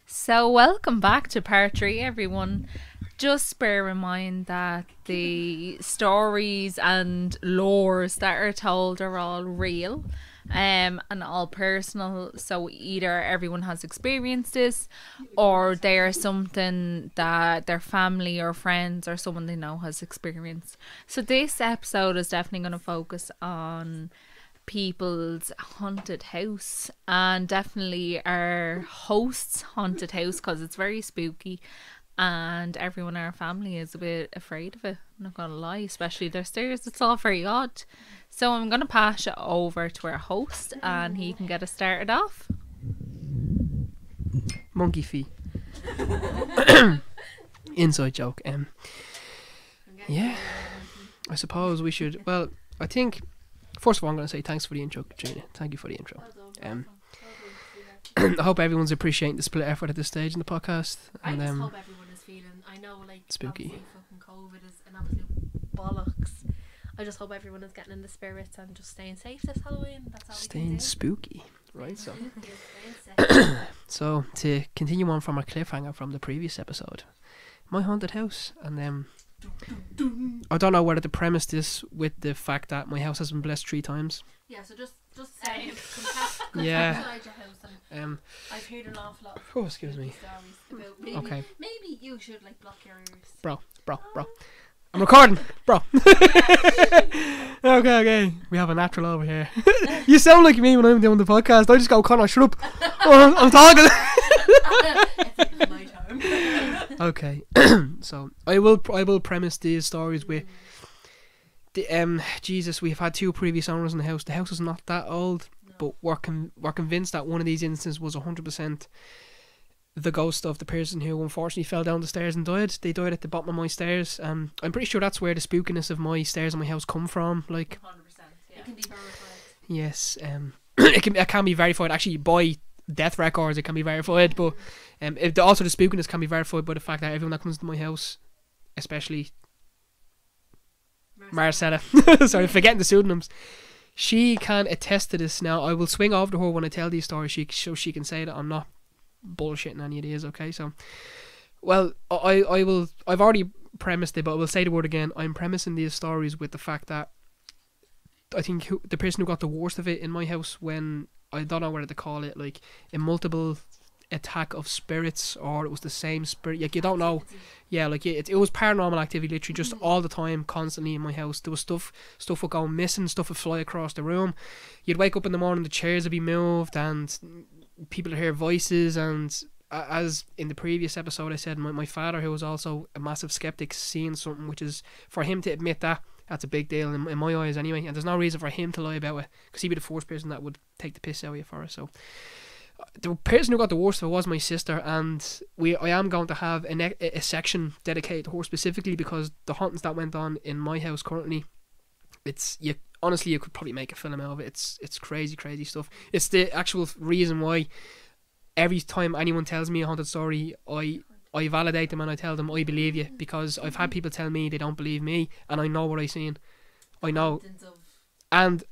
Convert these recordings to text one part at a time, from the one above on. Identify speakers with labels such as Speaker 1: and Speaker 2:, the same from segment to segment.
Speaker 1: So, welcome back to part 3, everyone. Just bear in mind that the stories and lores that are told are all real and all personal. So, either everyone has experienced this or they are something that their family or friends or someone they know has experienced. So, this episode is definitely going to focus on people's haunted house and definitely our host's haunted house because it's very spooky and everyone in our family is a bit afraid of it. I'm not gonna lie, especially their stairs. It's all very odd. So I'm gonna pass it over to our host and he can get us started off.
Speaker 2: Monkey feet. Inside joke. Yeah, I suppose we should. Well, I think first of all I'm going to say thanks for the intro, Katrina. Thank you for the intro. I hope everyone's appreciating the split effort at this stage in the podcast.
Speaker 3: And, I just hope everyone is feeling. I know, like,
Speaker 2: spooky.
Speaker 3: Fucking COVID is an absolute bollocks. I just hope everyone is getting in the spirits and just staying safe this Halloween. That's all we can do.
Speaker 2: Staying spooky, right? So, so to continue on from our cliffhanger from the previous episode, my haunted house, and I don't know whether to premise this with the fact that my house has been blessed 3 times.
Speaker 3: Yeah, so just say
Speaker 2: yeah.
Speaker 3: Your house I've heard an awful lot of
Speaker 2: excuse me.
Speaker 3: stories about maybe,
Speaker 2: Okay.
Speaker 3: Maybe you should like block your ears.
Speaker 2: Bro. I'm recording, bro. Okay. We have a natural over here. You sound like me when I'm doing the podcast. I just go, Connor, shut up. I'm talking.
Speaker 3: It's my time.
Speaker 2: Okay. So I will premise these stories with the Jesus. We've had 2 previous owners in the house. The house is not that old, but we're convinced that one of these instances was 100% the ghost of the person who unfortunately fell down the stairs and died. They died at the bottom of my stairs. I'm pretty sure that's where the spookiness of my stairs in my house come from. Like,
Speaker 3: 100%. Yeah. It can be verified.
Speaker 2: Yes. It can be verified actually by death records. It can be verified, but also the spookiness can be verified by the fact that everyone that comes to my house, especially Marcella, sorry, forgetting the pseudonyms, she can attest to this. Now I will swing over to her when I tell these stories, so she can say that I'm not bullshitting any of these. Okay, so well, I've already premised it, but I will say the word again. I'm premising these stories with the fact that I think the person who got the worst of it in my house, when I don't know whether to call it like a multiple attack of spirits or it was the same spirit, like you don't know. Yeah, like it was paranormal activity literally just all the time, constantly in my house. There was stuff would go missing, stuff would fly across the room. You'd wake up in the morning, the chairs would be moved and people would hear voices. And as in the previous episode I said, my father, who was also a massive skeptic, seeing something, which is, for him to admit that's a big deal in my eyes anyway, and there's no reason for him to lie about it because he'd be the first person that would take the piss out of you for it. So the person who got the worst of it was my sister, and I am going to have a section dedicated to her specifically because the hauntings that went on in my house currently, honestly you could probably make a film out of it. It's crazy stuff. It's the actual reason why every time anyone tells me a haunted story, I validate them and I tell them I believe you, because I've had people tell me they don't believe me and I know what I seen. I know. And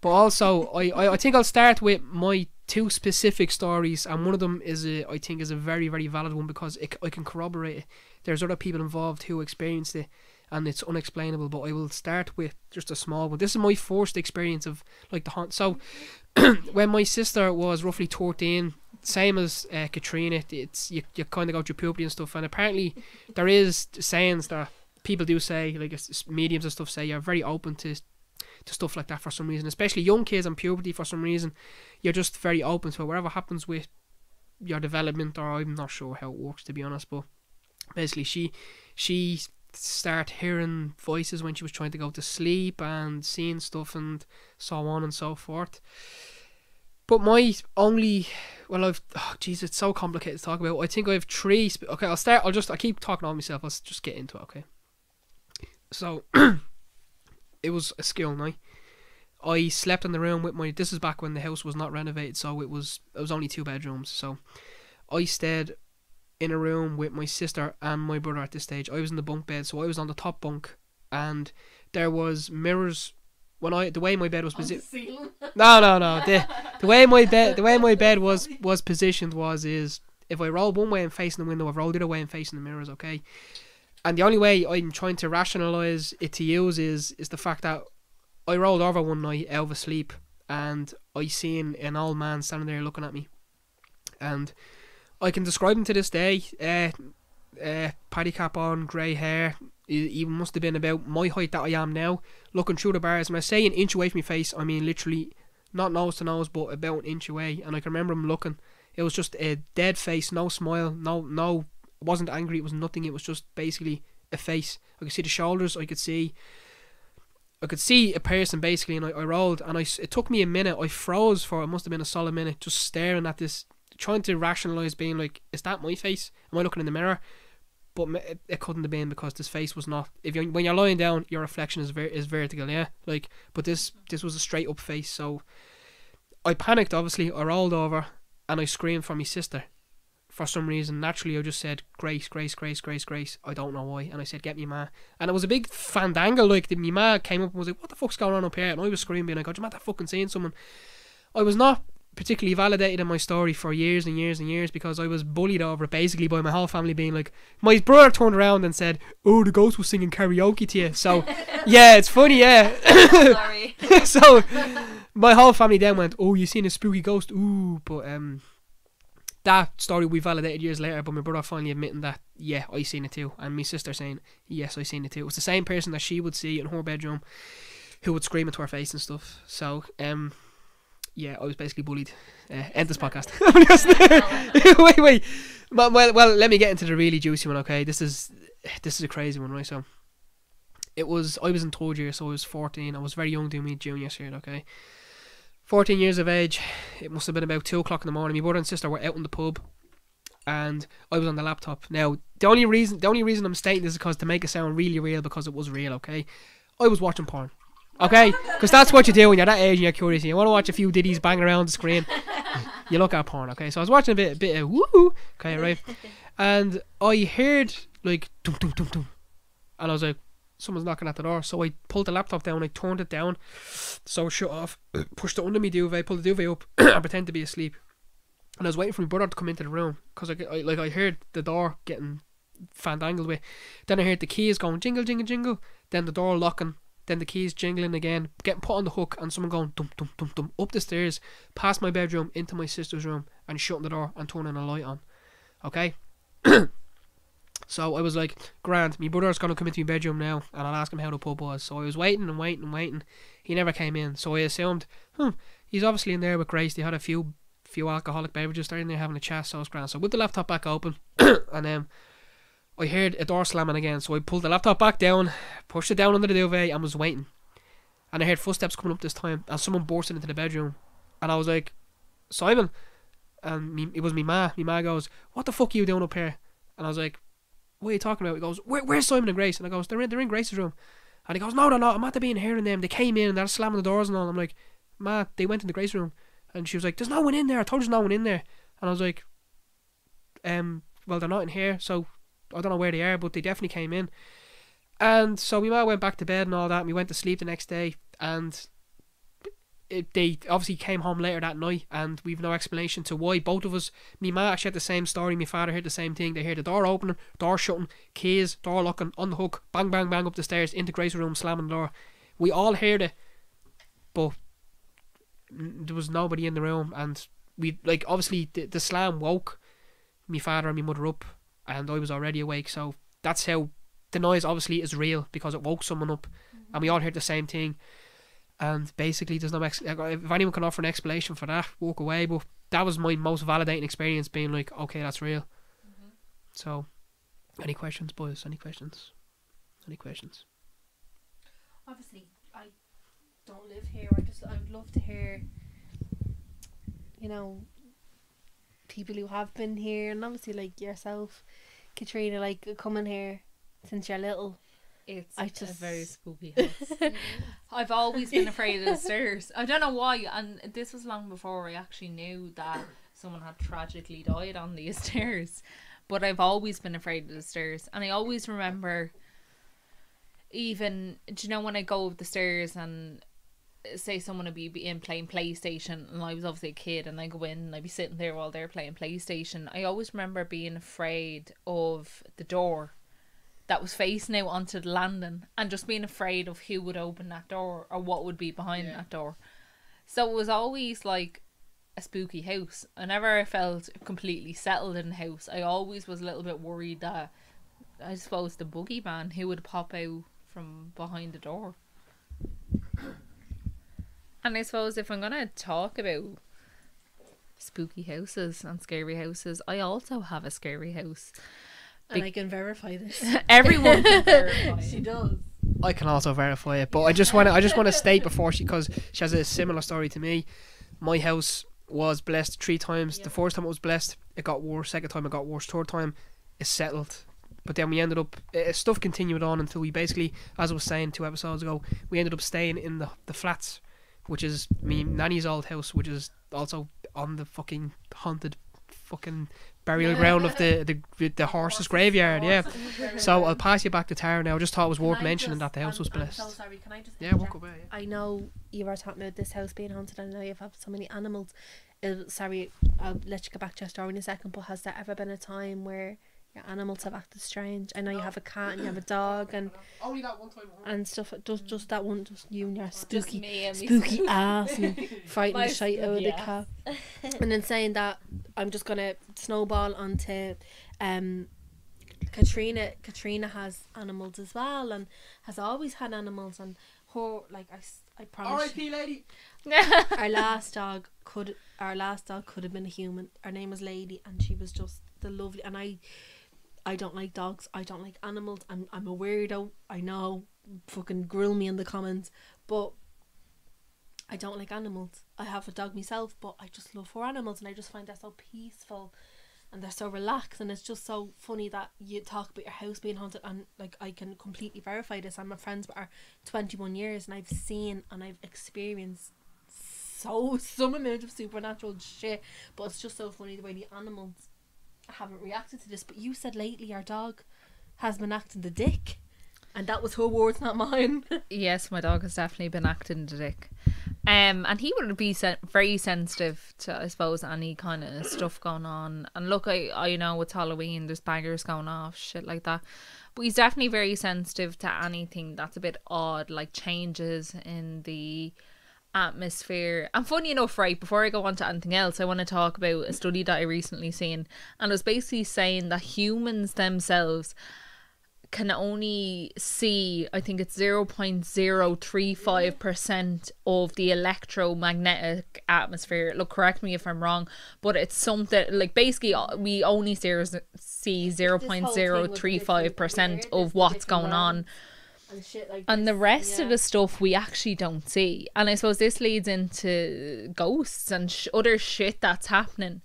Speaker 2: but also I think I'll start with my 2 specific stories, and one of them I think is a very, very valid one because I can corroborate it. There's other people involved who experienced it and it's unexplainable, but I will start with just a small one. This is my first experience of like the haunt. So when my sister was roughly 13, same as Katrina, it's you kind of go through puberty and stuff, and apparently there is sayings that people do say, like mediums and stuff say, you're very open to stuff like that for some reason, especially young kids and puberty. For some reason you're just very open to it. Whatever happens with your development, or I'm not sure how it works to be honest, but basically she started hearing voices when she was trying to go to sleep and seeing stuff and so on and so forth. But my only, it's so complicated to talk about. I think I have 3. Okay, I keep talking on myself. Let's just get into it. Okay, so it was a school night. I slept in the room with this is back when the house was not renovated, so it was only 2 bedrooms. So I stayed in a room with my sister and my brother at this stage. I was in the bunk bed, so I was on the top bunk, and there was mirrors. The way my bed was positioned. No. The way my bed was positioned is if I roll one way and facing the window, I've rolled the other way and facing the mirrors, okay? And the only way I'm trying to rationalise it to use is the fact that I rolled over one night out of a sleep and I seen an old man standing there looking at me. And I can describe him to this day. Paddy cap on, grey hair. He must have been about my height that I am now, looking through the bars. When I say an inch away from my face, I mean literally not nose to nose, but about an inch away. And I can remember him looking. It was just a dead face, no smile, no. It wasn't angry. It was nothing. It was just basically a face. I could see the shoulders. I could see a person basically, and I rolled. And it took me a minute. I froze for it must have been a solid minute, just staring at this, trying to rationalise, being like, is that my face? Am I looking in the mirror? But it couldn't have been, because this face was not. When you're lying down, your reflection is vertical, yeah. Like, but this was a straight up face. So I panicked. Obviously, I rolled over and I screamed for my sister. For some reason, naturally, I just said, Grace, Grace, Grace, Grace, Grace. I don't know why. And I said, get me ma. And it was a big fandangle. Like, my ma came up and was like, what the fuck's going on up here? And I was screaming, being like, God, you mad that fucking seeing someone. I was not particularly validated in my story for years and years and years, because I was bullied over it basically by my whole family being like, my brother turned around and said, oh, the ghost was singing karaoke to you. So yeah, it's funny, yeah.
Speaker 3: Sorry.
Speaker 2: So my whole family then went, oh, you seen a spooky ghost? Ooh. But that story we validated years later, but my brother finally admitting that, yeah, I seen it too, and my sister saying, yes, I seen it too. It was the same person that she would see in her bedroom who would scream into her face and stuff. So yeah, I was basically bullied. End this podcast. wait. Well, let me get into the really juicy one, okay? This is a crazy one, right? So I was in third year, so I was 14. I was very young doing my junior year, okay? 14 years of age. It must have been about 2 o'clock in the morning. My brother and sister were out in the pub, and I was on the laptop. Now, the only reason I'm stating this is because to make it sound really real, because it was real, okay? I was watching porn. Okay, because that's what you do when you're that age and you're curious. You want to watch a few ditties banging around the screen. You look at porn. Okay, so I was watching a bit of woo. Okay, right, and I heard like dum dum dum dum, and I was like, someone's knocking at the door. So I pulled the laptop down. I turned it down, so it shut off. Pushed it under me duvet. Pulled the duvet up and pretended to be asleep. And I was waiting for my brother to come into the room, because I heard the door getting fandangled with. Then I heard the keys going jingle jingle jingle. Then the door locking. Then the keys jingling again, getting put on the hook, and someone going dum dum dum dum up the stairs, past my bedroom, into my sister's room, and shutting the door and turning a light on. Okay? So I was like, grand, my brother's going to come into my bedroom now, and I'll ask him how the pub was. So I was waiting and waiting and waiting. He never came in, so I assumed, he's obviously in there with Grace. They had a few alcoholic beverages. They're in there having a chat, so I was grand. So I put the laptop back open, and then I heard a door slamming again, so I pulled the laptop back down, pushed it down under the duvet, and was waiting. And I heard footsteps coming up this time, and someone bursted into the bedroom. And I was like, Simon. And it was me ma. Me ma goes, what the fuck are you doing up here? And I was like, what are you talking about? He goes, where's Simon and Grace? And I goes, they're in Grace's room. And he goes, no, they're not. I'm at the being hearing them. They came in and they're slamming the doors and all. I'm like, ma, they went in the Grace's room. And she was like, there's no one in there. I told you there's no one in there. And I was like, well, they're not in here, so I don't know where they are, but they definitely came in. And so my ma went back to bed and all that, and we went to sleep the next day, and they obviously came home later that night, and we've no explanation to why. Both of us, my ma actually had the same story, my father heard the same thing. They heard the door opening, door shutting, keys, door locking, on the hook, bang bang bang up the stairs, into Grace's room, slamming the door. We all heard it, but there was nobody in the room. And we, like, obviously the slam woke my father and my mother up, and I was already awake. So that's how the noise obviously is real, because it woke someone up. And we all heard the same thing. And basically there's no if anyone can offer an explanation for that, walk away. But that was my most validating experience, being like, okay, that's real. So any questions, boys? Any questions?
Speaker 3: Obviously I don't live here. I would love to hear, you know, people who have been here, and obviously like yourself, Katrina, like coming here since you're little.
Speaker 1: It's a very spooky house. I've always been afraid of the stairs. I don't know why, and this was long before I actually knew that someone had tragically died on these stairs. But I've always been afraid of the stairs, and I always remember, even, do you know, when I go up the stairs and say someone would be in playing PlayStation, and I was obviously a kid, and I go in and I'd be sitting there while they're playing PlayStation. I always remember being afraid of the door that was facing out onto the landing, and just being afraid of who would open that door or what would be behind that door. So it was always like a spooky house. I never felt completely settled in the house. I always was a little bit worried that, I suppose, the boogeyman who would pop out from behind the door. And I suppose if I'm gonna talk about spooky houses and scary houses, I also have a scary house.
Speaker 3: And I can verify this.
Speaker 1: Everyone can verify it.
Speaker 3: She does.
Speaker 2: I can also verify it, but I just want to state before because she has a similar story to me. My house was blessed 3 times. The first time it was blessed, it got worse. Second time it got worse. Third time, it settled. But then we ended up, stuff continued on until we basically, as I was saying 2 episodes ago, we ended up staying in the flats, which is me nanny's old house, which is also on the fucking haunted fucking burial ground of the horse's graveyard. Yeah. So I'll pass you back to Tara now. I just thought it was worth mentioning that the house was blessed.
Speaker 3: I'm so sorry. Can I just?
Speaker 2: Yeah, walk away. Yeah.
Speaker 3: I know you were talking about this house being haunted, and I know you've had so many animals. Sorry, I'll let you get back to your story in a second. But has there ever been a time where your animals have acted strange? I know you have a cat and you have a dog and
Speaker 2: only that one time
Speaker 3: and stuff. Just that one, just you and your spooky
Speaker 1: me
Speaker 3: spooky ass and frighten
Speaker 1: My
Speaker 3: the shite out of the
Speaker 1: spooky
Speaker 3: cat. And then saying that, I'm just gonna snowball onto Katrina. Katrina has animals as well and has always had animals, and her, like I promise
Speaker 2: R.I.P. lady.
Speaker 3: our last dog could have been a human. Her name was Lady, and she was just the lovely. And I don't like dogs. I don't like animals. I'm a weirdo. I know. Fucking grill me in the comments. But I don't like animals. I have a dog myself, but I just love her animals, and I just find they're so peaceful and they're so relaxed. And it's just so funny that you talk about your house being haunted, and like I can completely verify this. I'm friends with her 21 years, and I've seen and I've experienced some amount of supernatural shit. But it's just so funny the way the animals haven't reacted to this. But you said lately our dog has been acting the dick, and that was her words, not mine.
Speaker 1: Yes, my dog has definitely been acting the dick. And he would be very sensitive to, I suppose, any kind of stuff going on. And look, I know it's Halloween, there's bangers going off, shit like that. But he's definitely very sensitive to anything that's a bit odd, like changes in the atmosphere. And funny enough, right, before I go on to anything else, I want to talk about a study that I recently seen, and it was basically saying that humans themselves can only see, I think it's 0.035% of the electromagnetic atmosphere. Look, correct me if I'm wrong, but it's something like basically we only see 0.035% of what's going on.
Speaker 3: And shit like
Speaker 1: And
Speaker 3: this.
Speaker 1: the rest of the stuff we actually don't see. And I suppose this leads into ghosts and other shit that's happening.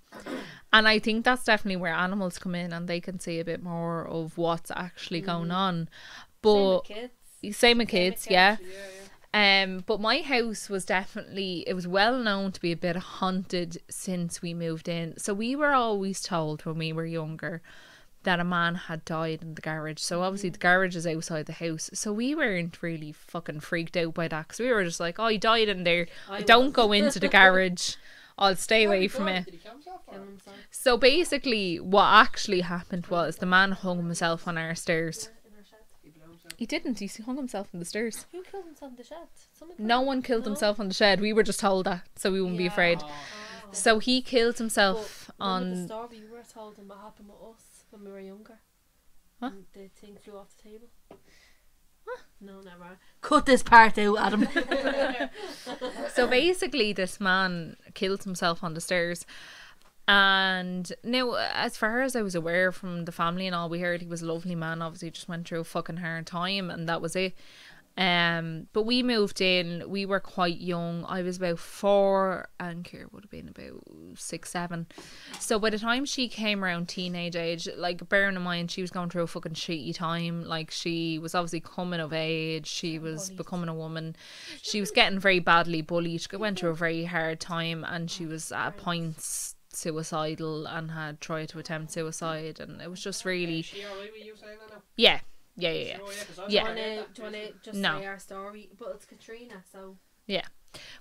Speaker 1: And I think that's definitely where animals come in, and they can see a bit more of what's actually going on. But same with kids, yeah. But my house was definitely, it was well known to be a bit haunted since we moved in. So we were always told when we were younger that a man had died in the garage. So obviously the garage is outside the house, so we weren't really fucking freaked out by that, because we were just like, oh, he died in there, don't go into the garage, I'll stay away from it. So basically what actually happened was the man hung himself on our stairs. He didn't, he hung himself on the stairs.
Speaker 3: Who killed himself in the shed?
Speaker 1: No one killed himself on the shed, we were just told that so we wouldn't be afraid. So he killed himself on
Speaker 3: the story you were told and what happened with us when we were younger.
Speaker 1: What?
Speaker 3: And the thing flew off the table. What? No, never. Cut this part out, Adam.
Speaker 1: So basically this man killed himself on the stairs. And now, as far as I was aware from the family and all, we heard he was a lovely man, obviously just went through a fucking hard time, and that was it. But we moved in, we were quite young. I was about 4 and Kira would have been about 6, 7. So by the time she came around teenage age, like bearing in mind she was going through a fucking shitty time, like she was obviously coming of age, she was becoming a woman, she was getting very badly bullied, she went through a very hard time, and she was at points suicidal and had tried to attempt suicide, and it was just really yeah.
Speaker 3: Do you want to just say our story? But it's Katrina, so
Speaker 1: yeah.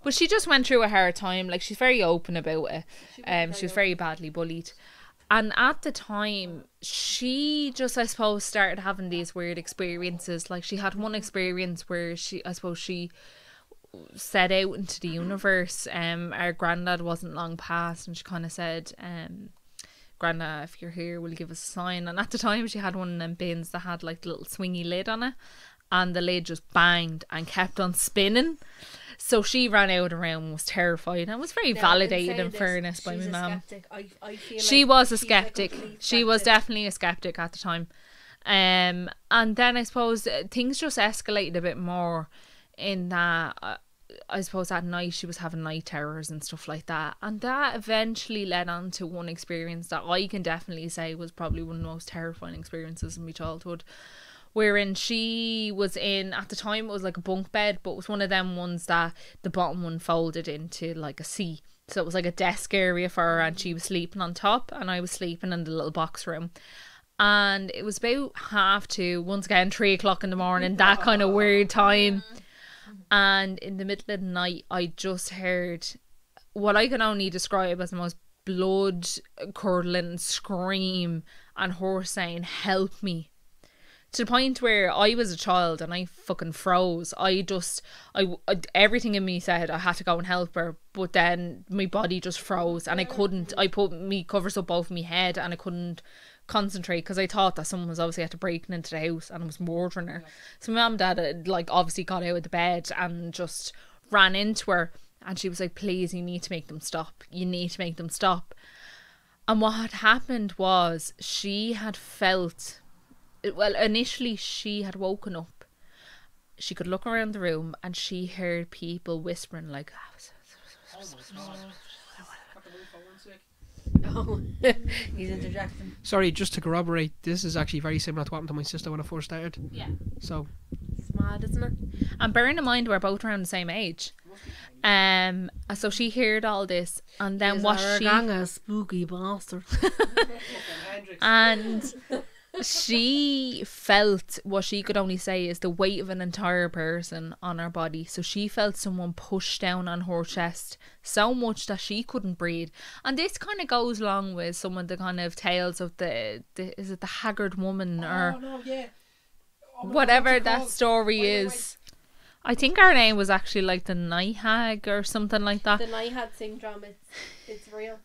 Speaker 1: But she just went through a hard time. Like, she's very open about it. She was very badly bullied. And at the time, she just, I suppose, started having these weird experiences. Like, she had one experience where she set out into the universe. Our granddad wasn't long past, and she kind of said, Grandad, if you're here, will you give us a sign? And at the time, she had one of them bins that had like the little swingy lid on it, and the lid just banged and kept on spinning. So she ran out around and was terrified, and was very validated, in fairness, by my mum.
Speaker 3: I feel
Speaker 1: She
Speaker 3: like
Speaker 1: was a
Speaker 3: she's
Speaker 1: skeptic.
Speaker 3: complete
Speaker 1: She was
Speaker 3: skeptic.
Speaker 1: definitely a skeptic at the time. And then I suppose things just escalated a bit more in that I suppose at night she was having night terrors and stuff like that. And that eventually led on to one experience that I can definitely say was probably one of the most terrifying experiences in my childhood. Wherein she was in, at the time it was like a bunk bed, but it was one of them ones that the bottom one folded into like a C. So it was like a desk area for her, and she was sleeping on top and I was sleeping in the little box room. And it was about 2:30, once again 3 o'clock in the morning, that kind of weird time. And in the middle of the night, I just heard what I can only describe as the most blood curdling scream, and her saying, "Help me." To the point where I was a child and I fucking froze. I everything in me said I had to go and help her, but then my body just froze and I couldn't. I put me covers up over my head and I couldn't concentrate because I thought that someone was obviously had to break into the house and was murdering her. So my mum and dad had, like, obviously got out of the bed and just ran into her, and she was like, "Please, you need to make them stop. You need to make them stop." And what had happened was she had felt, well, initially she had woken up. She could look around the room and she heard people whispering like,
Speaker 3: Oh, he's interjecting.
Speaker 2: Sorry, just to corroborate, this is actually very similar to what happened to my sister when I first started.
Speaker 1: yeah.
Speaker 2: So,
Speaker 3: It's mad, isn't it?
Speaker 1: And bearing in mind we're both around the same age. So she heard all this, and then what she
Speaker 3: a spooky bastard.
Speaker 1: and she felt what she could only say is the weight of an entire person on her body. So she felt someone push down on her chest so much that she couldn't breathe. And this kind of goes along with some of the kind of tales of the is it the haggard woman or whatever that story is. I think her name was actually like the night hag or something like that.
Speaker 3: The night had syndrome. It's real.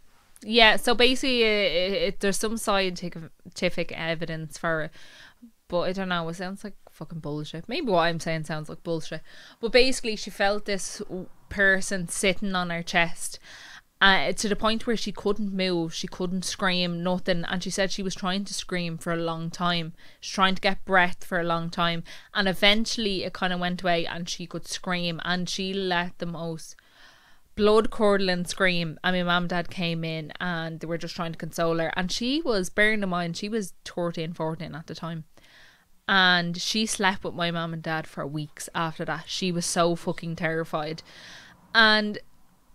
Speaker 1: Yeah, so basically there's some scientific evidence for it, but I don't know, it sounds like fucking bullshit. Maybe what I'm saying sounds like bullshit, but basically she felt this person sitting on her chest, to the point where she couldn't move, she couldn't scream, nothing. And she said she was trying to scream for a long time, she's trying to get breath for a long time, and eventually it kind of went away and she could scream, and she let the most blood curdling scream. And my mum and dad came in and they were just trying to console her, and she was, bearing in mind she was 13, 14 at the time, and she slept with my mum and dad for weeks after that. She was so fucking terrified. And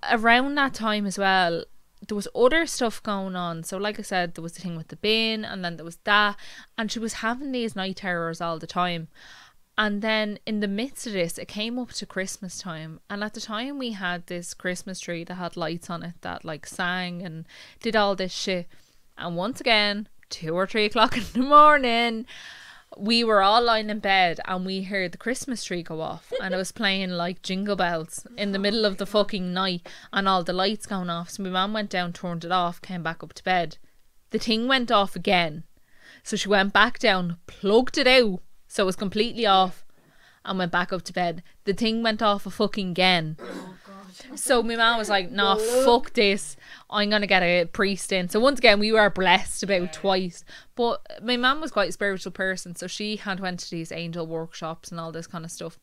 Speaker 1: around that time as well, there was other stuff going on. So like I said, there was the thing with the bin, and then there was that, and she was having these night terrors all the time. And then in the midst of this, it came up to Christmas time. And at the time we had this Christmas tree that had lights on it that like sang and did all this shit. And once again, 2 or 3 o'clock in the morning, we were all lying in bed and we heard the Christmas tree go off. And it was playing like Jingle Bells in the middle of the fucking night and all the lights going off. So my mum went down, turned it off, came back up to bed. The thing went off again. So she went back down, plugged it out, so it was completely off, and went back up to bed. The thing went off a fucking again. So my mum was like, "Nah, fuck this. I'm going to get a priest in." So once again, we were blessed about twice. But my mum was quite a spiritual person, so she had went to these angel workshops and all this kind of stuff.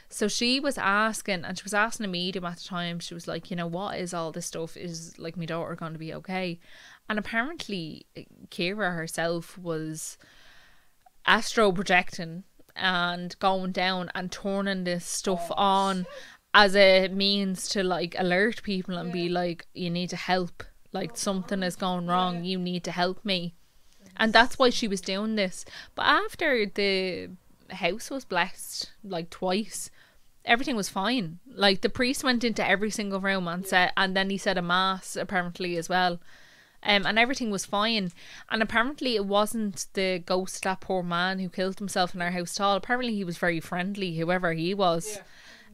Speaker 1: So she was asking, and she was asking a medium at the time, she was like, "What is all this stuff? Is like my daughter going to be okay?" And apparently Kira herself was astro projecting and going down and turning this stuff on as a means to like alert people and be like, "You need to help, like something is going wrong, you need to help me." And that's why she was doing this. But after the house was blessed like twice, everything was fine. Like, the priest went into every single room and said, and then he said a mass apparently as well. And everything was fine. And apparently it wasn't the ghost, that poor man who killed himself in our house at all. Apparently he was very friendly, whoever he was.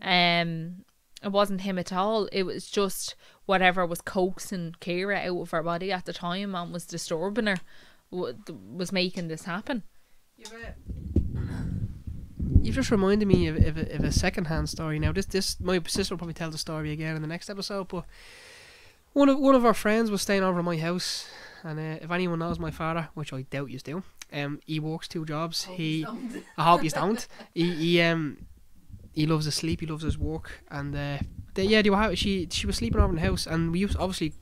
Speaker 1: It wasn't him at all. It was just whatever was coaxing Kira out of her body at the time and was disturbing her, was making this happen.
Speaker 2: You've just reminded me of a second-hand story. Now, this my sister will probably tell the story again in the next episode, but one of our friends was staying over at my house, and if anyone knows my father, which I doubt you do, he works 2 jobs. I hope you don't. He loves his sleep, he loves his work, and she was sleeping over in the house, and we used, obviously,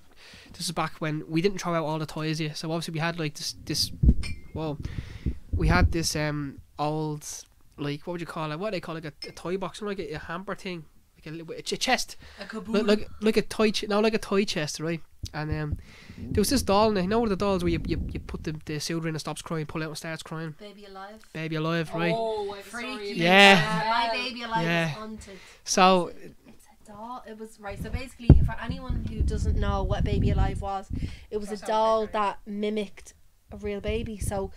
Speaker 2: this is back when we didn't throw out all the toys yet, so obviously we had like we had this old, like, what would you call it? What do they call it? Like a toy box, like a hamper thing, like a chest, like a toy, like a toy chest, right? And there was this doll, and you know what the dolls where you put the silver in and stops crying, pull out and starts crying. Baby Alive, right?
Speaker 3: Oh, freaky.
Speaker 2: Yeah.
Speaker 3: My Baby Alive is haunted.
Speaker 2: So
Speaker 3: it's a doll. It was right. So basically, for anyone who doesn't know what Baby Alive was, it was a doll that mimicked a real baby. So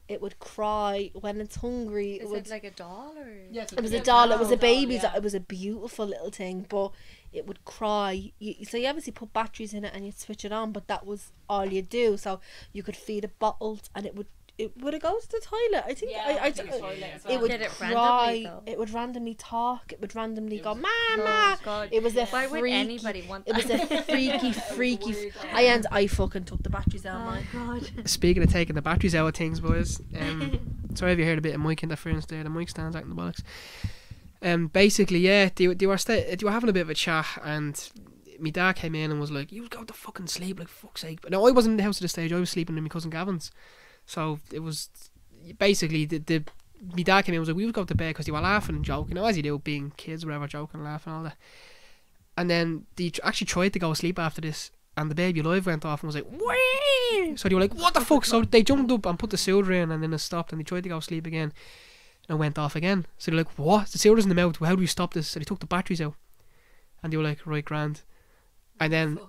Speaker 3: it would cry when it's hungry.
Speaker 4: Is it like a doll or?
Speaker 3: Yes, it was a doll. It was a baby. Yeah. It was a beautiful little thing, but it would cry. So you obviously put batteries in it and you'd switch it on, but that was all you do. So you could feed it bottles, and it would go to the toilet. I think. It would cry. It would randomly talk. It would randomly go, "Mama."
Speaker 4: Oh,
Speaker 3: it was a
Speaker 4: Why
Speaker 3: freaky.
Speaker 4: would anybody want
Speaker 3: It was a freaky. I fucking took the batteries out.
Speaker 4: Oh God.
Speaker 2: speaking of taking the batteries out of things, boys, sorry if you heard a bit of mic interference there. The mic stands out in the bollocks. Basically, yeah, they were having a bit of a chat, and my dad came in and was like, "You go to fucking sleep, like, fuck's sake." But no, I wasn't in the house at this stage. I was sleeping in my cousin Gavin's. So it was basically my dad came in and was like, "We would go to bed," because they were laughing and joking, as you do, being kids or whatever, joking and laughing and all that. And then they actually tried to go to sleep after this, and the Baby Alive went off and was like, "Wee!" So they were like, "What the fuck?" So they jumped up and put the silver in, and then it stopped, and they tried to go to sleep again, and it went off again. So they're like, "What? The silver's in the mouth. How do we stop this?" So they took the batteries out, and they were like, "Right, grand." And then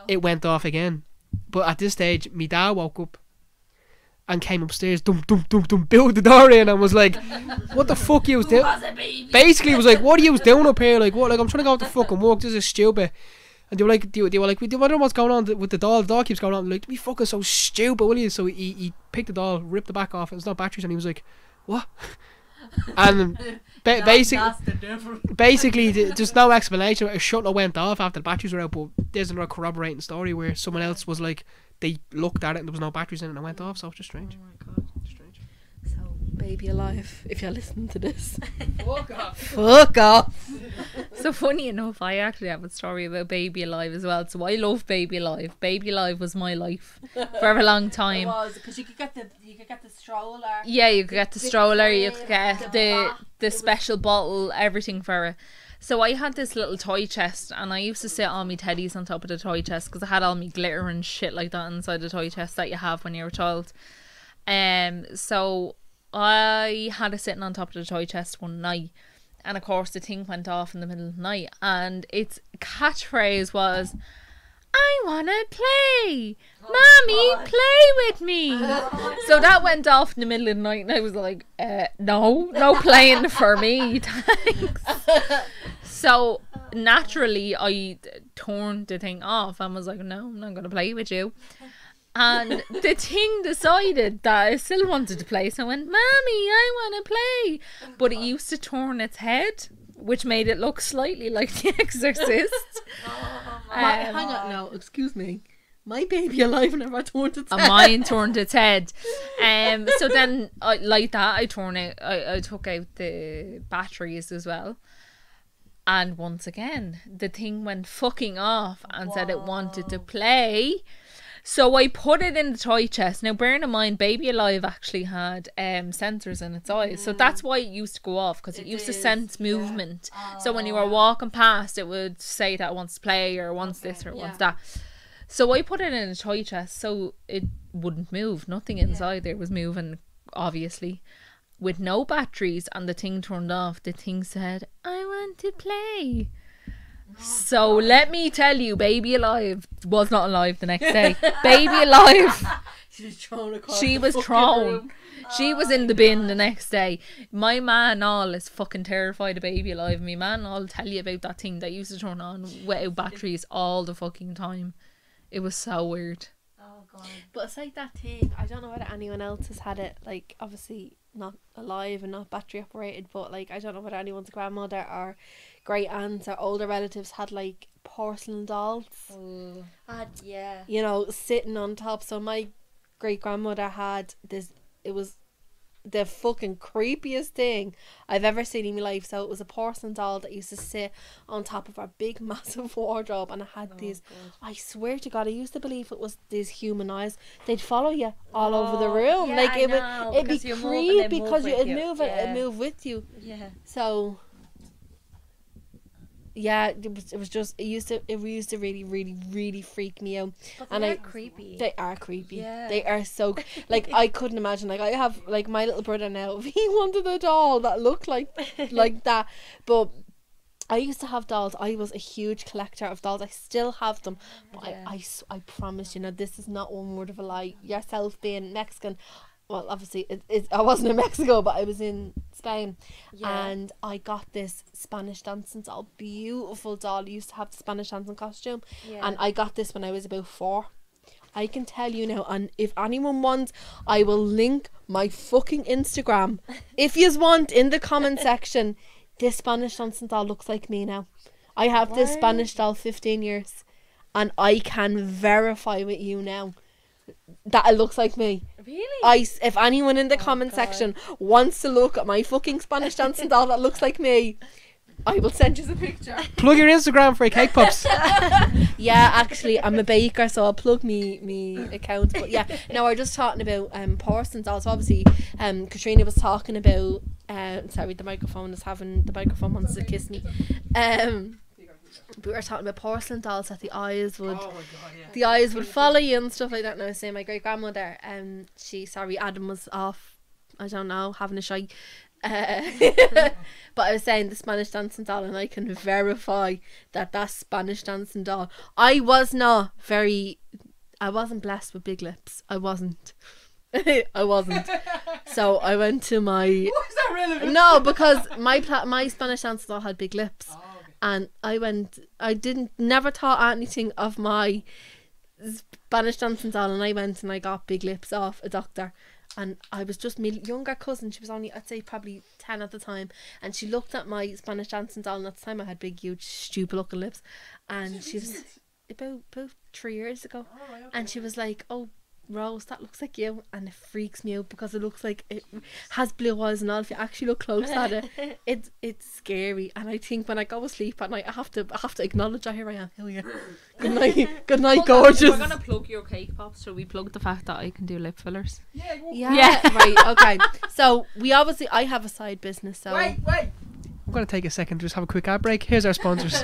Speaker 2: it went off again. But at this stage, my dad woke up and came upstairs, built the door in, and was like, "What the fuck you was doing?" Basically, it was like, "What are you doing up here? Like, what? Like, I'm trying to go to fucking work. This is stupid." And they were like, "We don't know what's going on with the doll. The doll keeps going on." Like, "We fucking so stupid, will you?" So he picked the doll, ripped the back off, and it's not batteries, and he was like, "What?" And basically, there's no explanation. A shutter went off after the batteries were out, but there's another corroborating story where someone else was like, they looked at it and there was no batteries in it and it went off, so it's just strange.
Speaker 4: Oh my God.
Speaker 2: Strange.
Speaker 3: So, Baby Alive, if you're listening to this,
Speaker 2: Fuck off.
Speaker 1: So funny enough, I actually have a story about Baby Alive as well. So I love Baby Alive. Baby Alive was my life for a long time.
Speaker 3: It was, because you could get the stroller.
Speaker 1: Yeah, you could get the stroller, you could get the special bottle, everything for it. So I had this little toy chest, and I used to sit all my teddies on top of the toy chest, because I had all my glitter and shit like that inside the toy chest that you have when you're a child. So I had it sitting on top of the toy chest one night, and of course the thing went off in the middle of the night, and its catchphrase was, "I wanna play, Mommy, play with me." So that went off in the middle of the night, and I was like, no playing for me, thanks. So naturally I turned the thing off and was like, "No, I'm not gonna play with you." And the thing decided that I still wanted to play, so I went, "Mommy, I want to play." But it used to turn its head, which made it look slightly like The Exorcist.
Speaker 3: Hang on, no, excuse me. My Baby Alive never turned its head.
Speaker 1: Mine turned its head. So then, like that, I took out the batteries as well. And once again, the thing went fucking off and said it wanted to play. So I put it in the toy chest. Now, bearing in mind, Baby Alive actually had sensors in its eyes. So that's why it used to go off, because it used to sense movement. So when you were walking past, it would say that it wants to play or wants this or wants that. So I put it in a toy chest so it wouldn't move. Nothing inside there was moving, obviously. With no batteries and the thing turned off, the thing said, "I want to play. So let me tell you, Baby Alive was not alive the next day. Baby Alive,
Speaker 3: She was thrown across
Speaker 1: she
Speaker 3: the
Speaker 1: was
Speaker 3: fucking
Speaker 1: thrown.
Speaker 3: room.
Speaker 1: She was in the bin the next day. My man all is fucking terrified of Baby Alive. My man all tell you about that thing that used to turn on without batteries all the fucking time. It was so weird.
Speaker 4: Oh god.
Speaker 3: But it's like that thing. I don't know whether anyone else has had it. Like, obviously not alive and not battery operated, but like, I don't know whether anyone's grandmother or great aunts or older relatives had like porcelain dolls.
Speaker 4: Yeah.
Speaker 3: You know, sitting on top. So my great grandmother had this. It was the fucking creepiest thing I've ever seen in my life. So it was a porcelain doll that used to sit on top of our big massive wardrobe, and it had these, I swear to God, I used to believe it was these human eyes. They'd follow you all over the room.
Speaker 4: Yeah,
Speaker 3: Like
Speaker 4: I
Speaker 3: it
Speaker 4: know,
Speaker 3: would, it'd be
Speaker 4: because you move and they
Speaker 3: creepy
Speaker 4: move
Speaker 3: because
Speaker 4: with
Speaker 3: it'd
Speaker 4: you.
Speaker 3: move
Speaker 4: Yeah.
Speaker 3: it'd move with you.
Speaker 4: Yeah.
Speaker 3: So yeah, it was just it used to really freak me out.
Speaker 4: But
Speaker 3: And
Speaker 4: they're
Speaker 3: I-
Speaker 4: creepy.
Speaker 3: They are creepy.
Speaker 4: Yeah.
Speaker 3: They are so like I couldn't imagine. Like I have like my little brother now. If he wanted a doll that looked like that, but I used to have dolls. I was a huge collector of dolls. I still have them. But
Speaker 4: Yeah.
Speaker 3: I promise you, this is not one word of a lie. Yourself being Mexican, well, obviously I wasn't in Mexico, but I was in Spain,
Speaker 4: Yeah.
Speaker 3: and I got this Spanish dancing doll, beautiful doll. I used to have the Spanish dancing costume,
Speaker 4: Yeah.
Speaker 3: and I got this when I was about 4. I can tell you now, and if anyone wants, I will link my fucking Instagram. If you want, in the comment section, this Spanish dancing doll looks like me now. I have this
Speaker 4: What?
Speaker 3: Spanish doll 15 years, and I can verify with you now that it looks like me.
Speaker 4: Really?
Speaker 3: If anyone in the comment
Speaker 4: God.
Speaker 3: section wants to look at my fucking Spanish dancing doll that looks like me, I will send you the picture.
Speaker 2: Plug your Instagram for your cake pops.
Speaker 3: Yeah, actually, I'm a baker, so I'll plug me account. But yeah, no, we're just talking about porcelain dolls. So obviously, Katrina was talking about. Sorry, the microphone wants to kiss me. We were talking about porcelain dolls that the eyes would.
Speaker 2: Oh my God, yeah.
Speaker 3: The eyes would follow you and stuff like that. And I was saying my great grandmother, Adam was off, I don't know, having a shy. But I was saying the Spanish dancing doll, and I can verify that Spanish dancing doll. I wasn't blessed with big lips. I wasn't. I wasn't. So I went to my.
Speaker 2: Why is that relevant?
Speaker 3: No, because my Spanish dancing doll had big lips. And I never thought anything of my Spanish dancing doll, and I went and I got big lips off a doctor. And I was just my younger cousin, she was only, I'd say, probably 10 at the time, and she looked at my Spanish dancing doll, and at the time I had big, huge, stupid looking lips, and she was about 3 years ago, and she was like, "Oh, Rose, that looks like you," and it freaks me out because it looks like it has blue eyes and all. If you actually look close at it, it's scary. And I think when I go to sleep at night, I have to acknowledge that here I am. Here we are. Good night, gorgeous.
Speaker 1: We're gonna plug your cake pops. Shall we plug the fact that I can do lip fillers?
Speaker 3: Yeah. Right. Okay. So I have a side business. So
Speaker 2: Wait. I'm going to take a second to just have a quick ad break. Here's our sponsors.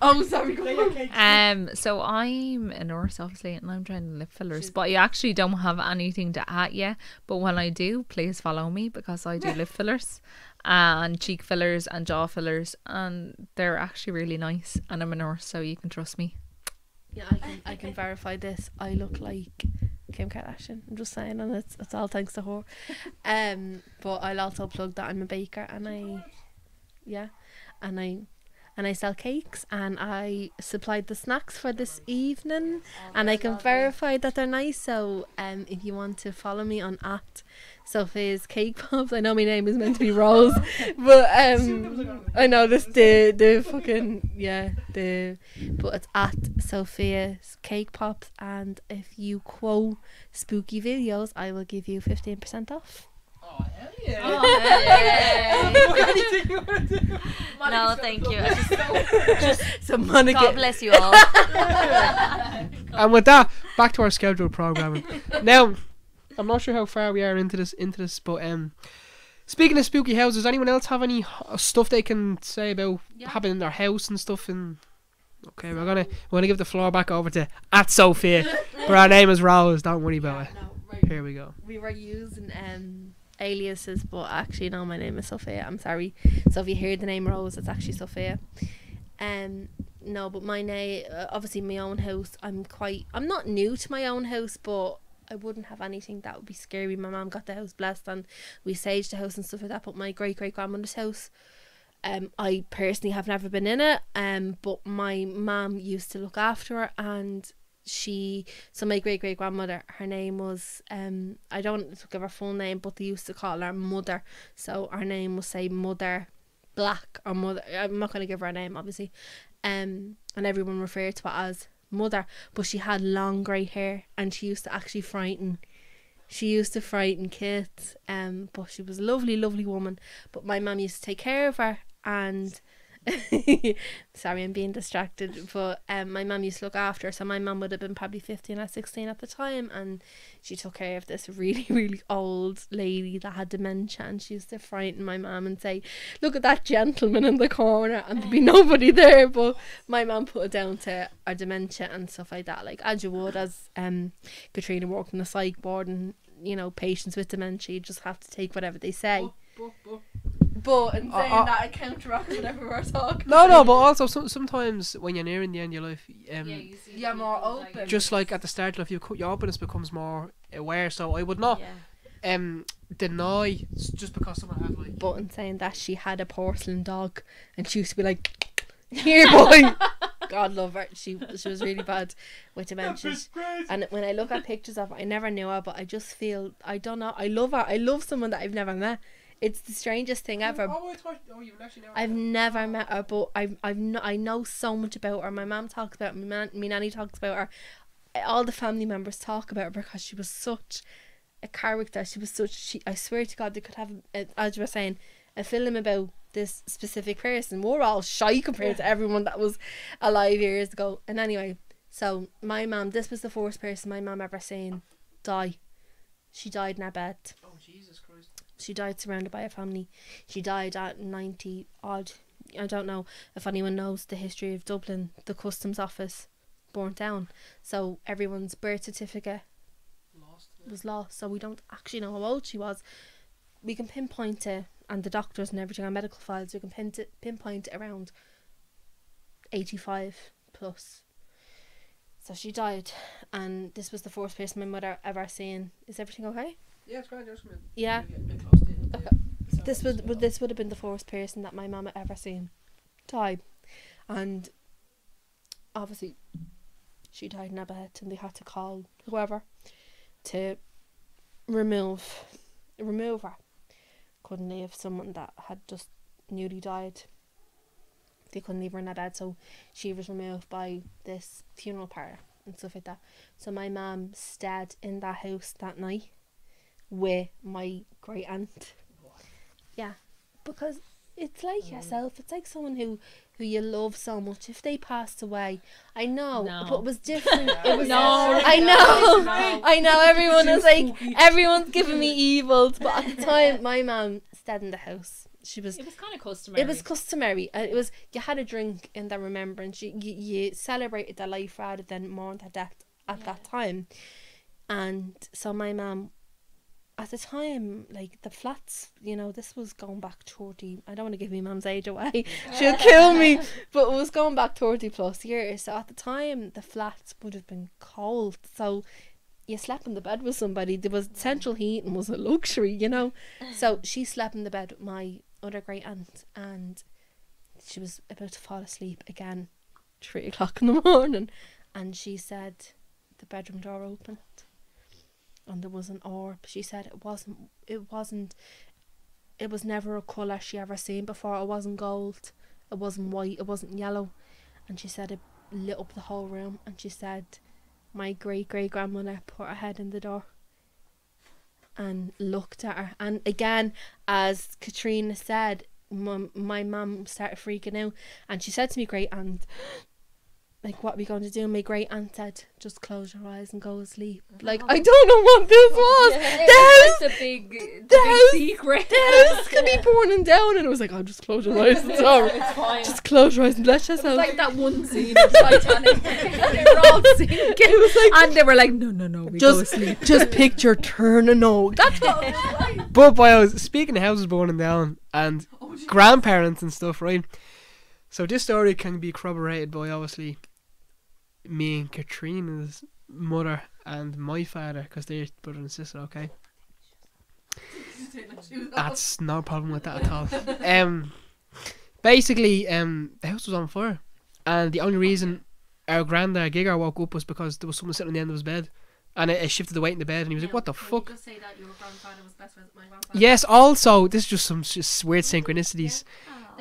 Speaker 3: Oh, sorry. Go ahead.
Speaker 1: So I'm a nurse, obviously, and I'm trying lip fillers, but I actually don't have anything to add yet. But when I do, please follow me because I do lip fillers and cheek fillers and jaw fillers, and they're actually really nice. And I'm a nurse, so you can trust me.
Speaker 3: Yeah, I can verify this. I look like Kim Kardashian. I'm just saying, and it's all thanks to her. But I'll also plug that I'm a baker, and I sell cakes, and I supplied the snacks for this evening, and I can verify that they're nice. So if you want to follow me on @Sophie's Cake Pops, I know my name is meant to be Rose, but I know this the fucking but it's @Sophia's Cake Pops, and if you quote spooky videos, I will give you 15% off.
Speaker 2: Oh, hell yeah.
Speaker 4: Oh,
Speaker 2: Anything you want to do.
Speaker 4: No, thank you.
Speaker 3: So Monica,
Speaker 4: God bless you all.
Speaker 2: And with that, back to our scheduled programming. Now, I'm not sure how far we are into this, but speaking of spooky houses, does anyone else have any stuff they can say about happening in their house and stuff? And okay, we're gonna give the floor back over to @Sophia, but our name is Rose. Don't worry about it.
Speaker 3: No, right.
Speaker 2: Here we go.
Speaker 3: We were using aliases, but actually no, my name is Sophia. I'm sorry. So if you hear the name Rose, it's actually Sophia. No, but my name, obviously my own house. I'm not new to my own house, but I wouldn't have anything that would be scary. My mum got the house blessed and we saged the house and stuff like that. But my great grandmother's house, I personally have never been in it. But my mum used to look after her, and so my great grandmother, her name was I don't give her full name, but they used to call her Mother. So her name was, say, Mother Black or Mother. I'm not going to give her a name, obviously. And everyone referred to it as Mother, but she had long grey hair, and she used to actually frighten kids. But she was a lovely woman. But my mum used to take care of her, and sorry, I'm being distracted, but my mum used to look after her. So my mum would have been probably 15 or 16 at the time, and she took care of this really old lady that had dementia, and she used to frighten my mum and say, look at that gentleman in the corner, and there'd be nobody there. But my mum put it down to our dementia and stuff like that, like as you would, as Katrina worked in the psych ward, and you know, patients with dementia, you just have to take whatever they say. But in saying that, I counteract whatever we're talking
Speaker 2: No,
Speaker 3: about.
Speaker 2: but also sometimes when you're nearing the end of your life,
Speaker 3: You're more open.
Speaker 2: just like at the start of life, your openness becomes more aware. So I would not deny just because someone had like.
Speaker 3: But in saying that, she had a porcelain dog, and she used to be like, here boy. God love her. She was really bad with dementia. And when I look at pictures of her, I never knew her, but I just feel, I don't know, I love her. I love someone that I've never met. It's the strangest thing ever.
Speaker 2: You've actually never.
Speaker 3: I've never met her, but I know so much about her. My mum talks about her, my nanny talks about her. All the family members talk about her because she was such a character. I swear to God, they could have, as you were saying, a film about this specific person. We're all shy compared to everyone that was alive years ago. And anyway, so my mum, this was the first person my mum ever seen die. She died in her bed.
Speaker 2: Oh, Jesus Christ.
Speaker 3: She died surrounded by her family. She died at 90 odd. I don't know if anyone knows the history of Dublin. The customs office burnt down, so everyone's birth certificate was lost. So we don't actually know how old she was. We can pinpoint it, and the doctors and everything on medical files, we can pinpoint it around 85 plus. So she died, and this was the first person my mother ever seen. Is everything okay?
Speaker 2: Yeah, it's great.
Speaker 3: Yeah.
Speaker 2: Okay.
Speaker 3: This would have been the first person that my mum had ever seen die, and obviously she died in her bed, and they had to call whoever to remove her. Couldn't leave someone that had just newly died. They couldn't leave her in her bed, so she was removed by this funeral parlour and stuff like that. So my mum stayed in that house that night with my great aunt. Yeah, because it's like yourself. It's like someone who you love so much. If they passed away, I know, but it was different. It was I know. Everyone is like, everyone's giving me evils, but at the time, my mum stayed in the house. It was
Speaker 1: kind of customary.
Speaker 3: It was customary. It was, you had a drink in the remembrance. You celebrated their life rather than mourned their death at that time. And so my mum, at the time, like the flats, you know, this was going back 30, I don't want to give my mum's age away, she'll kill me, but it was going back 30 plus years. So at the time, the flats would have been cold, so you slept in the bed with somebody. There was central heating, was a luxury, you know. So she slept in the bed with my other great aunt, and she was about to fall asleep again, 3 o'clock in the morning, and she said the bedroom door opened, and there was an orb. She said it was never a colour she ever seen before. It wasn't gold, it wasn't white, it wasn't yellow. And she said it lit up the whole room, and she said my great grandmother put her head in the door and looked at her. And again, as Katrina said, my mum started freaking out, and she said to me great aunt, like, what are we going to do? My great aunt said, just close your eyes and go to sleep. Like, I don't know what this was.
Speaker 1: It's like the big secret.
Speaker 3: The house could be burning down, and it was like, oh, just close your eyes. It's all right.
Speaker 1: It's fine.
Speaker 3: Just close your eyes and bless
Speaker 1: It's
Speaker 3: yourself.
Speaker 1: like that one scene of Titanic. They were all sinking.
Speaker 3: It was like,
Speaker 1: And they were like, no, we go to sleep.
Speaker 3: just picture turning over. That's what it was like.
Speaker 2: But boys, speaking of houses burning down and grandparents and stuff, right? So this story can be corroborated by obviously me and Katrina's mother and my father, because they're brother and sister. Okay, that's no problem with that at all. Basically, the house was on fire, and the only reason our granddad Giger woke up was because there was someone sitting on the end of his bed, and it shifted the weight in the bed, and he was like, "What the fuck?"
Speaker 3: Just say that your grandfather was best friends with my grandfather.
Speaker 2: Yes. Also, this is just some just weird synchronicities.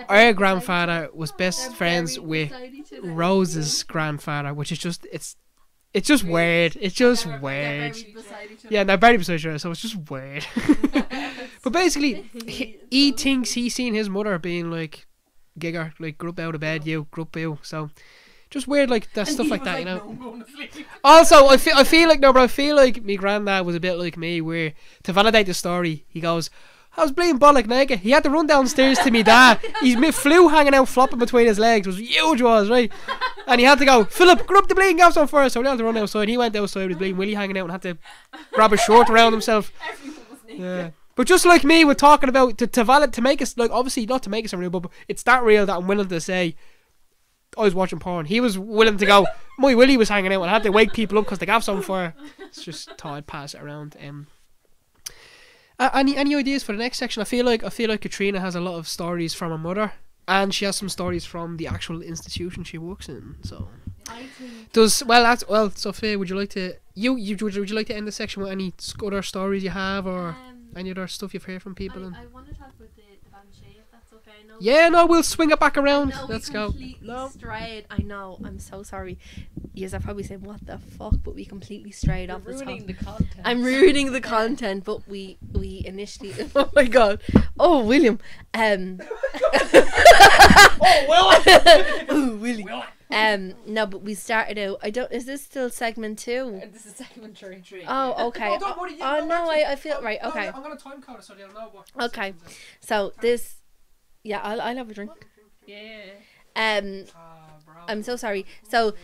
Speaker 2: Our grandfather was best friends with Rose's grandfather, which is just it's just weird. It's just weird. Yeah, they're buried beside each other, so it's just weird. But basically, he thinks he's seen his mother being like, Giger, like, grew up out of bed, you grew up you. So just weird, like that stuff like that, you know. Also, I feel like me granddad was a bit like me, where to validate the story, he goes, I was playing bollock naked. He had to run downstairs to me dad. He's flu hanging out, flopping between his legs. It was huge, right? And he had to go, Philip, grab the bleeding gas on first. So he had to run outside. He went outside with bleeding Willie hanging out and had to grab a short around himself. Yeah. But just like me, we're talking about to make us, like, obviously not to make us real, but it's that real that I'm willing to say I was watching porn. He was willing to go, my Willie was hanging out and I had to wake people up because the gas on fire. It's just thought I'd pass it around. Any ideas for the next section? I feel like Katrina has a lot of stories from her mother, and she has some stories from the actual institution she works in. So, Sophia, would you like to would you like to end the section with any other stories you have, or any other stuff you've heard from people?
Speaker 3: I want to talk about the Banshee, if that's okay.
Speaker 2: No, we'll swing it back around. Let's go.
Speaker 3: Strayed. I know. I'm so sorry. Yes, I probably said what the fuck, but we completely strayed off the
Speaker 1: Ruining
Speaker 3: top.
Speaker 1: the content.
Speaker 3: I'm ruining the content, but we initially. Oh my god. Oh, William. Oh, William. No, but we started out. Is this still segment 2?
Speaker 1: This is segment 3.
Speaker 3: Oh, okay. I feel right. Okay.
Speaker 2: I'm gonna time code it so they'll know what.
Speaker 3: Okay. So this. Yeah, I'll have a drink.
Speaker 1: Yeah.
Speaker 3: I'm so sorry. So,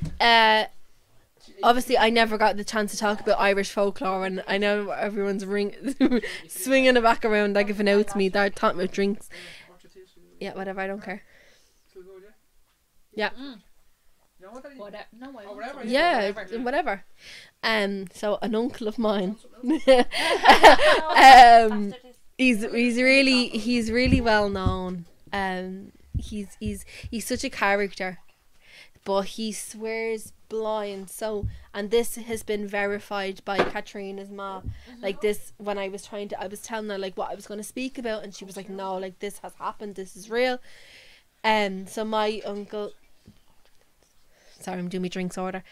Speaker 3: obviously, I never got the chance to talk about Irish folklore, and I know everyone's swinging it back around like if it out to me. They're talking about drinks. Yeah, whatever. I don't care. Yeah. Whatever. So an uncle of mine. He's really well known. He's such a character, but he swears blind. So, and this has been verified by Katrina's ma. Like this, when I was telling her like what I was going to speak about, and she was like, no, like this has happened, this is real. So my uncle, sorry, I'm doing my drinks order.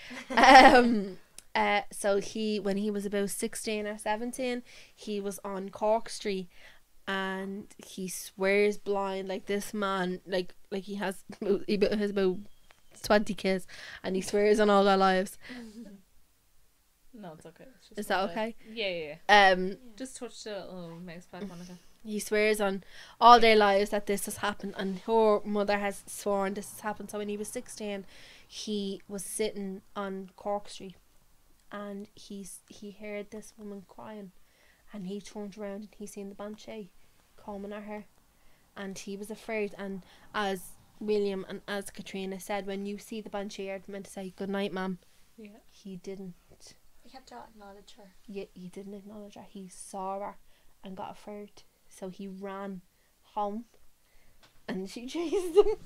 Speaker 3: So when he was about 16 or 17, he was on Cork Street, and he swears blind. Like this man, like he has about 20 kids, and he swears on all their lives.
Speaker 1: No, it's okay. It's
Speaker 3: Is that okay?
Speaker 1: Yeah. Just touch the little mouse pad, Monica.
Speaker 3: He swears on all their lives that this has happened, and her mother has sworn this has happened. So when he was 16, he was sitting on Cork Street, and he heard this woman crying, and he turned around and he seen the Banshee coming at her, and he was afraid. And as William and as Katrina said, when you see the Banshee, you're meant to say good night, ma'am.
Speaker 1: Yeah.
Speaker 3: He didn't.
Speaker 4: You have to acknowledge her.
Speaker 3: Yeah, he didn't acknowledge her. He saw her and got afraid, so he ran home, and she chased him.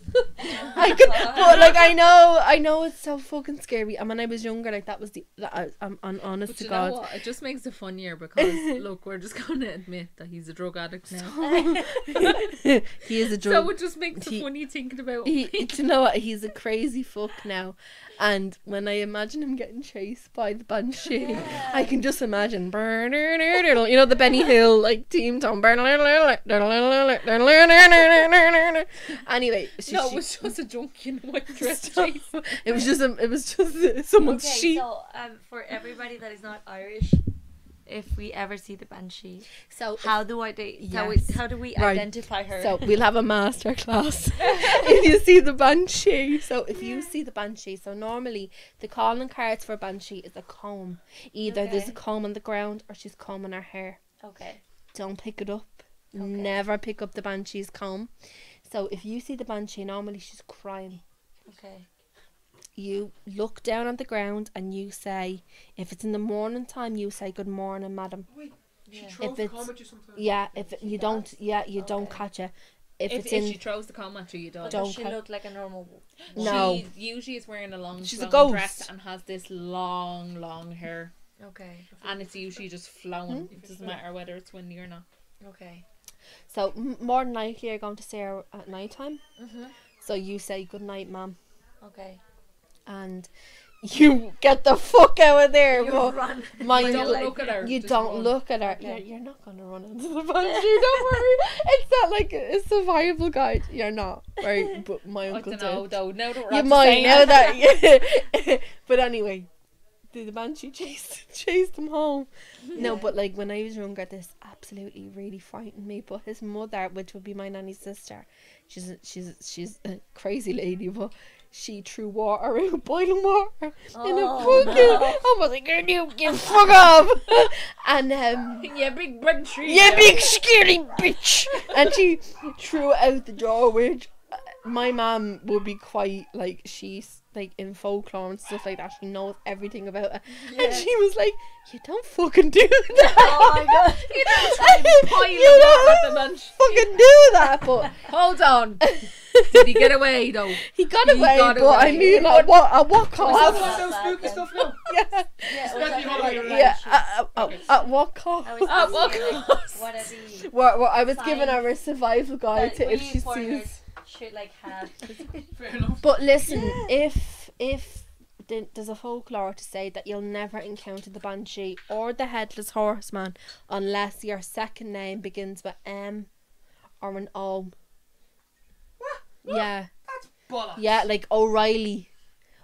Speaker 3: I know it's so fucking scary. And when I was younger, like I'm honest
Speaker 1: But
Speaker 3: to
Speaker 1: you
Speaker 3: God.
Speaker 1: know what? It just makes it funnier because look, we're just going to admit that he's a drug addict now.
Speaker 3: He is a drug.
Speaker 1: So it just makes it funny thinking about.
Speaker 3: You know what? He's a crazy fuck now. And when I imagine him getting chased by the Banshee, I can just imagine, you know, the Benny Hill like team tone. Anyway,
Speaker 1: No, it was just a junkie in a white dress.
Speaker 3: Stop.
Speaker 1: Chase.
Speaker 3: it was just someone's
Speaker 4: Okay,
Speaker 3: sheep.
Speaker 4: so for everybody that is not Irish, if we ever see the Banshee,
Speaker 3: So
Speaker 4: how do I do?
Speaker 3: Yes.
Speaker 4: How do we
Speaker 3: Right.
Speaker 4: identify her?
Speaker 3: So we'll have a master class if you see the Banshee. So if you see the Banshee, so normally the calling cards for Banshee is a comb. Either there's a
Speaker 4: Okay.
Speaker 3: comb on the ground or she's combing her hair.
Speaker 4: okay.
Speaker 3: Don't pick it up.
Speaker 4: Okay.
Speaker 3: Never pick up the Banshee's comb. So if you see the Banshee, normally she's crying.
Speaker 4: Okay.
Speaker 3: You look down on the ground and you say, if it's in the morning time, you say, "Good morning, madam."
Speaker 2: She
Speaker 4: Yeah.
Speaker 2: throws
Speaker 3: If
Speaker 2: the
Speaker 3: it's-
Speaker 2: comb at you sometimes.
Speaker 3: Yeah, if it, you don't, you don't
Speaker 4: Okay.
Speaker 3: catch it. If
Speaker 1: If
Speaker 3: it's in,
Speaker 1: she throws the comb at you, you
Speaker 4: But
Speaker 1: don't.
Speaker 4: does she
Speaker 3: cut-
Speaker 4: look like a normal
Speaker 3: No.
Speaker 1: She usually is wearing a long
Speaker 3: She's a
Speaker 1: flowing
Speaker 3: ghost.
Speaker 1: dress and has this long hair.
Speaker 4: Okay.
Speaker 1: And it's usually just flowing.
Speaker 3: Hmm?
Speaker 1: It doesn't matter whether it's windy or not.
Speaker 4: Okay.
Speaker 3: so more than likely you're going to see her at night time.
Speaker 4: Mhm.
Speaker 3: So you say, "Good night, ma'am,"
Speaker 4: Okay.
Speaker 3: and you get the fuck out of there.
Speaker 4: You
Speaker 3: but
Speaker 4: run.
Speaker 3: mind
Speaker 1: Don't
Speaker 3: you,
Speaker 1: look at her.
Speaker 3: you
Speaker 1: just
Speaker 3: don't
Speaker 1: run.
Speaker 3: look at her.
Speaker 4: Okay.
Speaker 3: You're not gonna run into the Banshee. Don't worry. It's not like a survival guide. You're not, right? But my
Speaker 1: I
Speaker 3: uncle
Speaker 1: don't know
Speaker 3: did.
Speaker 1: though. Now that we're
Speaker 3: You
Speaker 1: after
Speaker 3: might
Speaker 1: saying
Speaker 3: know
Speaker 1: it.
Speaker 3: that. But anyway, did the Banshee chase them home? No,
Speaker 4: Yeah.
Speaker 3: but like when I was younger, this absolutely really frightened me. But his mother, which would be my nanny's sister, she's a crazy lady, but she threw water out, boiling water in a
Speaker 4: Oh,
Speaker 3: bucket.
Speaker 4: no.
Speaker 3: I was like, you fuck off!" And
Speaker 1: Yeah, big tree.
Speaker 3: yeah, big scary bitch. And she threw it out the door, which my mum would be quite like, she's like in folklore and stuff like that. She knows everything about it. And she was like, "You don't fucking do that."
Speaker 4: Oh my god.
Speaker 1: You don't try and pile
Speaker 3: You
Speaker 1: it up
Speaker 3: don't
Speaker 1: at the bench.
Speaker 3: fucking do that. But
Speaker 1: Hold on. Did he get away though?
Speaker 3: he got
Speaker 1: He
Speaker 3: away.
Speaker 1: got
Speaker 3: But I
Speaker 1: away.
Speaker 3: mean, at what
Speaker 2: Some
Speaker 3: cost?
Speaker 2: of those spooky stuff now.
Speaker 3: Yeah,
Speaker 4: Yeah,
Speaker 2: Especially
Speaker 4: was
Speaker 2: when
Speaker 4: that
Speaker 2: you're
Speaker 3: yeah.
Speaker 4: Banshee?
Speaker 3: At what cost?
Speaker 4: I was
Speaker 1: At what
Speaker 4: thinking,
Speaker 1: cost?
Speaker 4: what are the
Speaker 3: Well, I was giving
Speaker 4: Fine.
Speaker 3: her a survival guide to if she
Speaker 4: foreigners
Speaker 3: sees.
Speaker 4: should like have?
Speaker 2: Fair enough.
Speaker 3: But listen, if there's a folklore to say that you'll never encounter the Banshee or the Headless Horseman unless your second name begins with M or an O. Yeah,
Speaker 2: That's bollocks.
Speaker 3: yeah, like O'Reilly.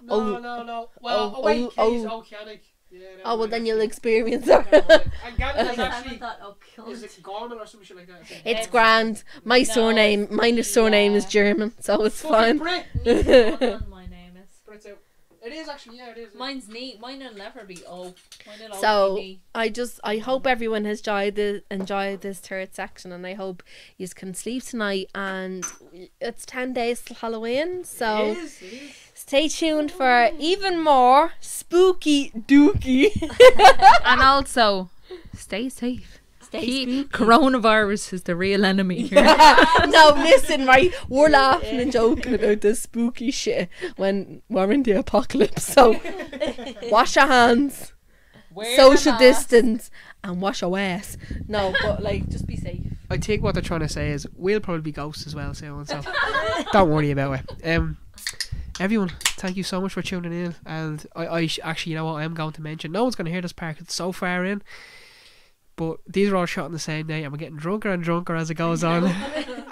Speaker 2: No,
Speaker 3: Oh.
Speaker 2: no. Well,
Speaker 3: Oh,
Speaker 2: wait,
Speaker 3: oh,
Speaker 2: Katie's
Speaker 3: oh.
Speaker 2: Oceanic. Yeah,
Speaker 3: Oh well, then you'll
Speaker 2: experience.
Speaker 3: experience it.
Speaker 2: And Gannon is
Speaker 4: I
Speaker 2: actually.
Speaker 4: thought, oh,
Speaker 2: Is
Speaker 4: God.
Speaker 2: it Gorman or some shit like that? I think.
Speaker 3: It's grand. My
Speaker 1: No,
Speaker 3: surname, my surname is
Speaker 1: yeah.
Speaker 3: German, so it's
Speaker 2: Fucking
Speaker 3: fine.
Speaker 2: Brit.
Speaker 1: My name is.
Speaker 2: Brits out. It is actually, yeah, it is.
Speaker 1: Mine's neat. Mine will never be O. Mine will
Speaker 3: So
Speaker 1: always be
Speaker 3: I hope everyone has enjoyed this third section, and I hope you can sleep tonight. And it's 10 days till Halloween, so
Speaker 2: It is.
Speaker 3: stay tuned for even more spooky dooky.
Speaker 1: And also, stay safe. Coronavirus is the real enemy here.
Speaker 3: No, listen, right? We're laughing and joking about this spooky shit when we're in the apocalypse. So wash your hands,
Speaker 1: Wear
Speaker 3: social
Speaker 1: a mask.
Speaker 3: distance, and wash your ass. No, but like, just be safe.
Speaker 2: I think what they're trying to say is we'll probably be ghosts as well soon, so don't worry about it. Everyone, thank you so much for tuning in. And I actually, you know what, I am going to mention, no one's going to hear this part 'cause it's so far in, but these are all shot on the same day and we're getting drunker and drunker as it goes on.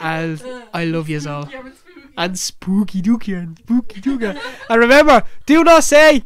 Speaker 2: And I love yous all. And spooky dooky and spooky dooky. And remember, do not say